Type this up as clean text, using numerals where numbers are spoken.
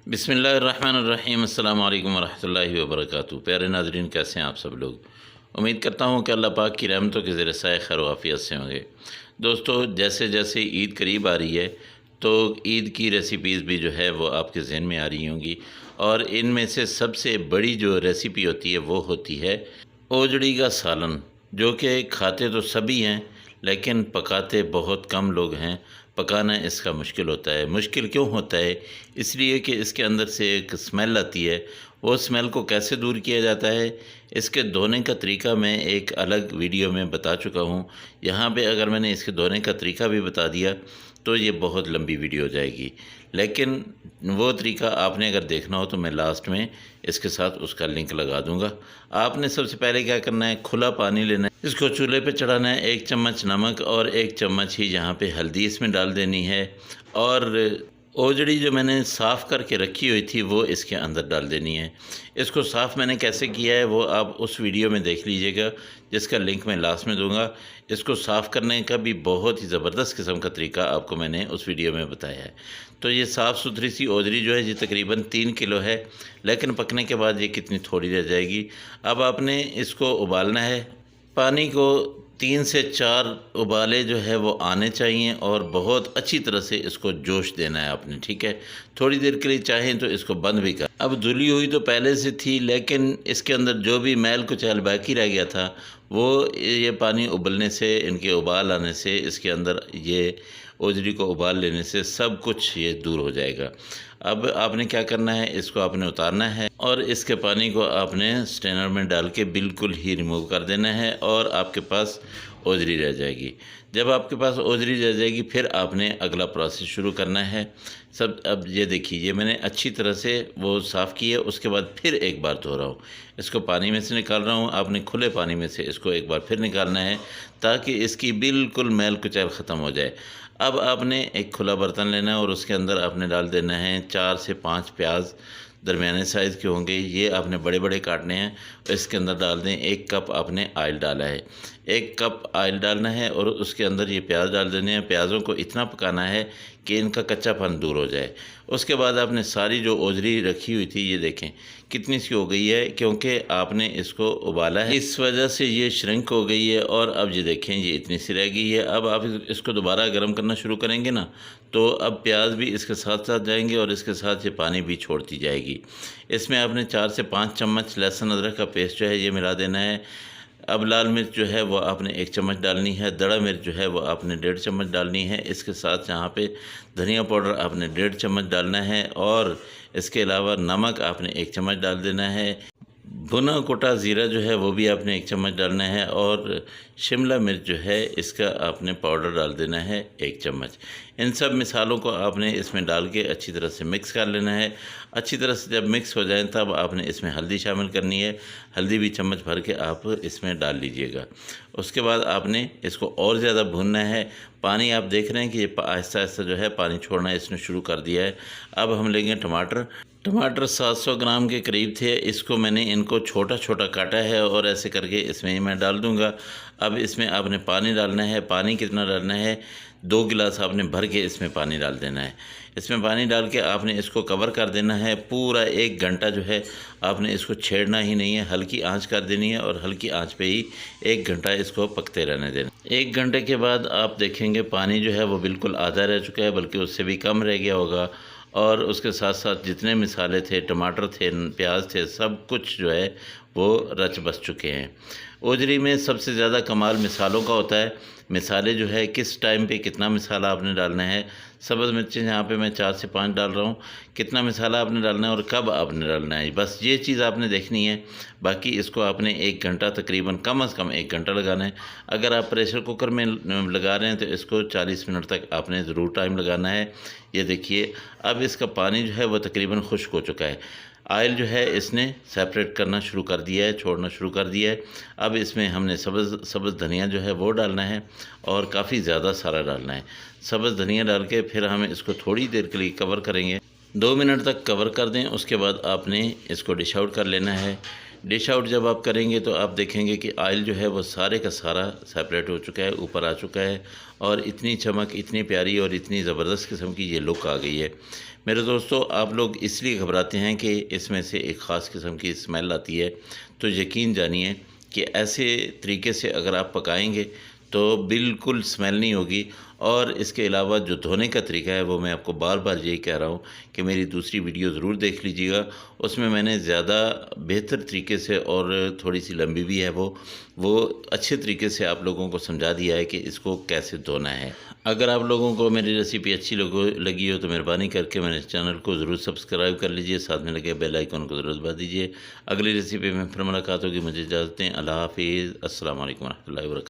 बिस्मिल्लाहिर्रहमानिर्रहीम अस्सलाम वालेकुम वरहमतुल्लाहि वबरकातुहू। प्यारे नाज़रीन, कैसे हैं आप सब लोग। उम्मीद करता हूँ कि अल्लाह पाक की रहमतों के ज़रिए साए खैर आफ़ियत से होंगे। दोस्तों, जैसे जैसे ईद करीब आ रही है तो ईद की रेसिपीज़ भी जो है वो आपके ज़हन में आ रही होंगी, और इनमें से सबसे बड़ी जो रेसिपी होती है वो होती है ओजड़ी का सालन, जो कि खाते तो सभी हैं लेकिन पकाते बहुत कम लोग हैं। पकाना इसका मुश्किल होता है। मुश्किल क्यों होता है? इसलिए कि इसके अंदर से एक स्मेल आती है। वो स्मेल को कैसे दूर किया जाता है, इसके धोने का तरीका मैं एक अलग वीडियो में बता चुका हूँ। यहाँ पे अगर मैंने इसके धोने का तरीका भी बता दिया तो ये बहुत लंबी वीडियो हो जाएगी, लेकिन वो तरीका आपने अगर देखना हो तो मैं लास्ट में इसके साथ उसका लिंक लगा दूंगा। आपने सबसे पहले क्या करना है, खुला पानी लेना है, इसको चूल्हे पे चढ़ाना है। 1 चम्मच नमक और 1 चम्मच ही यहाँ पे हल्दी इसमें डाल देनी है, और ओजड़ी जो मैंने साफ़ करके रखी हुई थी वो इसके अंदर डाल देनी है। इसको साफ़ मैंने कैसे किया है वो आप उस वीडियो में देख लीजिएगा, जिसका लिंक मैं लास्ट में दूंगा। इसको साफ़ करने का भी बहुत ही ज़बरदस्त किस्म का तरीका आपको मैंने उस वीडियो में बताया है। तो ये साफ़ सुथरी सी ओजड़ी जो है ये तकरीबन 3 किलो है, लेकिन पकने के बाद ये कितनी थोड़ी रह जाएगी। अब आपने इसको उबालना है। पानी को 3 से 4 उबाले जो है वो आने चाहिए, और बहुत अच्छी तरह से इसको जोश देना है आपने, ठीक है। थोड़ी देर के लिए चाहें तो इसको बंद भी कर। अब धुली हुई तो पहले से थी, लेकिन इसके अंदर जो भी मैल कुचैल बाकी रह गया था वो ये पानी उबलने से, इनके उबाल आने से, इसके अंदर ये ओजरी को उबाल लेने से सब कुछ ये दूर हो जाएगा। अब आपने क्या करना है, इसको आपने उतारना है और इसके पानी को आपने स्ट्रेनर में डाल के बिल्कुल ही रिमूव कर देना है, और आपके पास ओजरी रह जाएगी। जब आपके पास ओजरी रह जाएगी फिर आपने अगला प्रोसेस शुरू करना है। सब अब ये देखिए, ये मैंने अच्छी तरह से वो साफ़ किया, उसके बाद फिर एक बार धो रहा हूँ। इसको पानी में से निकाल रहा हूँ। आपने खुले पानी में से इसको एक बार फिर निकालना है ताकि इसकी बिल्कुल मैल कुचैल ख़त्म हो जाए। अब आपने एक खुला बर्तन लेना है और उसके अंदर आपने डाल देना है 4 से 5 प्याज, दरमियाने साइज़ के होंगे। ये आपने बड़े बड़े काटने हैं। इसके अंदर डाल दें। 1 कप आपने ऑयल डाला है, 1 कप ऑयल डालना है और उसके अंदर ये प्याज डाल देने हैं। प्याज़ों को इतना पकाना है कि इनका कच्चापन दूर हो जाए। उसके बाद आपने सारी जो ओजरी रखी हुई थी, ये देखें कितनी सी हो गई है, क्योंकि आपने इसको उबाला है, इस वजह से ये श्रिंक हो गई है। और अब ये देखें ये इतनी सी रह गई है। अब आप इसको दोबारा गर्म करना शुरू करेंगे ना, तो अब प्याज भी इसके साथ साथ जाएंगे और इसके साथ ये पानी भी छोड़ती जाएगी। इसमें आपने 4 से 5 चम्मच लहसुन अदरक का पेस्ट जो है ये मिला देना है। अब लाल मिर्च जो है वो आपने 1 चम्मच डालनी है। दड़ा मिर्च जो है वो आपने 1.5 चम्मच डालनी है। इसके साथ यहाँ पे धनिया पाउडर आपने 1.5 चम्मच डालना है, और इसके अलावा नमक आपने 1 चम्मच डाल देना है। भुना कोटा ज़ीरा जो है वो भी आपने 1 चम्मच डालना है, और शिमला मिर्च जो है इसका आपने पाउडर डाल देना है 1 चम्मच। इन सब मिसालों को आपने इसमें डाल के अच्छी तरह से मिक्स कर लेना है। अच्छी तरह से जब मिक्स हो जाए तब आपने इसमें हल्दी शामिल करनी है। हल्दी भी चम्मच भर के आप इसमें डाल लीजिएगा। उसके बाद आपने इसको और ज़्यादा भूनना है। पानी आप देख रहे हैं कि ये आहिस्ता आहिस्ता जो है पानी छोड़ना इसने शुरू कर दिया है। अब हम लेंगे टमाटर। टमाटर 700 ग्राम के करीब थे। इसको मैंने इनको छोटा छोटा काटा है और ऐसे करके इसमें मैं डाल दूंगा। अब इसमें आपने पानी डालना है। पानी कितना डालना है, 2 गिलास आपने भर के इसमें पानी डाल देना है। इसमें पानी डाल के आपने इसको कवर कर देना है। पूरा 1 घंटा जो है आपने इसको छेड़ना ही नहीं है, हल्की आंच कर देनी है, और हल्की आंच पे ही 1 घंटा इसको पकते रहने देना। 1 घंटे के बाद आप देखेंगे पानी जो है वो बिल्कुल आधा रह चुका है, बल्कि उससे भी कम रह गया होगा। और उसके साथ साथ जितने मिसाले थे, टमाटर थे, प्याज थे, सब कुछ जो है वो रच बस चुके हैं। ओजरी में सबसे ज़्यादा कमाल मिसालों का होता है। मिसाले जो है किस टाइम पे कितना मिसाला आपने डालना है। सब्ज़ मिर्चें यहाँ पे मैं 4 से 5 डाल रहा हूँ। कितना मिसाला आपने डालना है और कब आपने डालना है, बस ये चीज़ आपने देखनी है। बाकी इसको आपने 1 घंटा, तकरीबन कम से कम 1 घंटा लगाना है। अगर आप प्रेशर कुकर में लगा रहे हैं तो इसको 40 मिनट तक आपने ज़रूर टाइम लगाना है। ये देखिए अब इसका पानी जो है वो तकरीबन खुश्क हो चुका है। ऑयल जो है इसने सेपरेट करना शुरू कर दिया है, छोड़ना शुरू कर दिया है। अब इसमें हमने सब्ज़ धनिया जो है वो डालना है, और काफ़ी ज़्यादा सारा डालना है। सब्ज़ धनिया डाल के फिर हम इसको थोड़ी देर के लिए कवर करेंगे। 2 मिनट तक कवर कर दें। उसके बाद आपने इसको डिश आउट कर लेना है। डिश आउट जब आप करेंगे तो आप देखेंगे कि ऑयल जो है वो सारे का सारा सेपरेट हो चुका है, ऊपर आ चुका है, और इतनी चमक, इतनी प्यारी और इतनी ज़बरदस्त किस्म की ये लुक आ गई है। मेरे दोस्तों, आप लोग इसलिए घबराते हैं कि इसमें से एक ख़ास किस्म की स्मेल आती है, तो यकीन जानिए कि ऐसे तरीके से अगर आप पकाएंगे तो बिल्कुल स्मेल नहीं होगी। और इसके अलावा जो धोने का तरीका है वो मैं आपको बार बार यही कह रहा हूँ कि मेरी दूसरी वीडियो ज़रूर देख लीजिएगा। उसमें मैंने ज़्यादा बेहतर तरीके से, और थोड़ी सी लंबी भी है वो अच्छे तरीके से आप लोगों को समझा दिया है कि इसको कैसे धोना है। अगर आप लोगों को मेरी रेसिपी अच्छी लगी हो तो मेहरबानी करके मेरे चैनल को ज़रूर सब्सक्राइब कर लीजिए, साथ में लगे बेल आइकन को ज़रूर दबा दीजिए। अगली रेसिपी में फिर मुलाकात होगी। मुझे इजाज़त दें। अल्लाह हाफ़िज़। अस्सलाम वालेकुम रहमतुल्लाहि व बरकातहू।